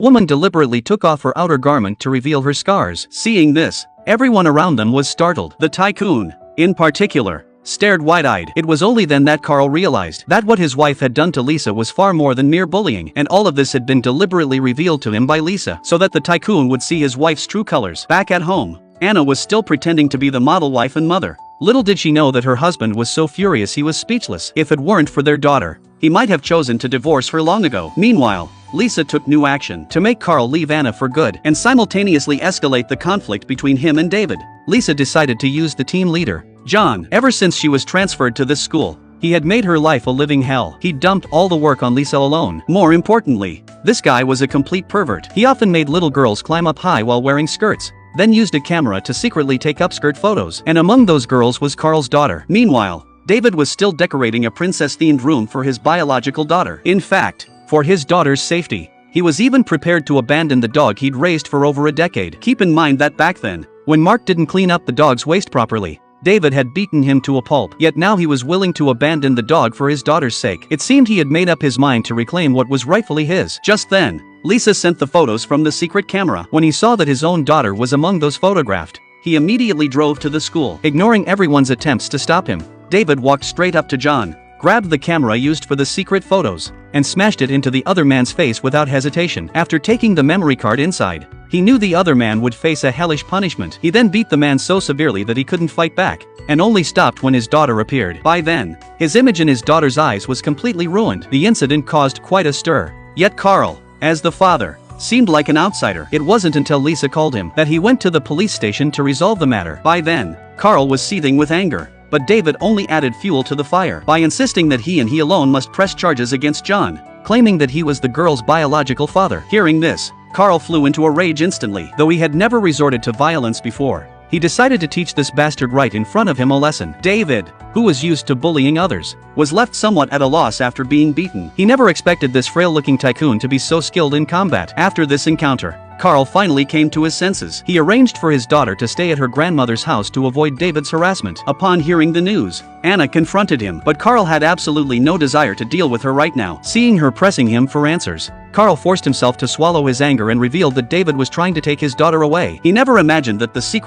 woman deliberately took off her outer garment to reveal her scars. Seeing this, everyone around them was startled. The tycoon, in particular, stared wide-eyed. It was only then that Carl realized that what his wife had done to Lisa was far more than mere bullying, and all of this had been deliberately revealed to him by Lisa, so that the tycoon would see his wife's true colors. Back at home, Anna was still pretending to be the model wife and mother. Little did she know that her husband was so furious he was speechless. If it weren't for their daughter, he might have chosen to divorce her long ago. Meanwhile, Lisa took new action to make Carl leave Anna for good and simultaneously escalate the conflict between him and David. Lisa decided to use the team leader, John. Ever since she was transferred to this school, he had made her life a living hell. He dumped all the work on Lisa alone. More importantly, this guy was a complete pervert. He often made little girls climb up high while wearing skirts, then used a camera to secretly take upskirt photos. And among those girls was Carl's daughter. Meanwhile, David was still decorating a princess-themed room for his biological daughter. In fact, for his daughter's safety, he was even prepared to abandon the dog he'd raised for over a decade. Keep in mind that back then, when Mark didn't clean up the dog's waste properly, David had beaten him to a pulp. Yet now he was willing to abandon the dog for his daughter's sake. It seemed he had made up his mind to reclaim what was rightfully his. Just then, Lisa sent the photos from the secret camera. When he saw that his own daughter was among those photographed, he immediately drove to the school. Ignoring everyone's attempts to stop him, David walked straight up to John, grabbed the camera used for the secret photos, and smashed it into the other man's face without hesitation. After taking the memory card inside, he knew the other man would face a hellish punishment. He then beat the man so severely that he couldn't fight back, and only stopped when his daughter appeared. By then, his image in his daughter's eyes was completely ruined. The incident caused quite a stir. Yet Carl, as the father, seemed like an outsider. It wasn't until Lisa called him that he went to the police station to resolve the matter. By then, Carl was seething with anger, but David only added fuel to the fire by insisting that he and he alone must press charges against John, claiming that he was the girl's biological father. Hearing this, Carl flew into a rage instantly. Though he had never resorted to violence before, he decided to teach this bastard right in front of him a lesson. David, who was used to bullying others, was left somewhat at a loss after being beaten. He never expected this frail-looking tycoon to be so skilled in combat. After this encounter, Carl finally came to his senses. He arranged for his daughter to stay at her grandmother's house to avoid David's harassment. Upon hearing the news, Anna confronted him, but Carl had absolutely no desire to deal with her right now. Seeing her pressing him for answers, Carl forced himself to swallow his anger and revealed that David was trying to take his daughter away. He never imagined that the secret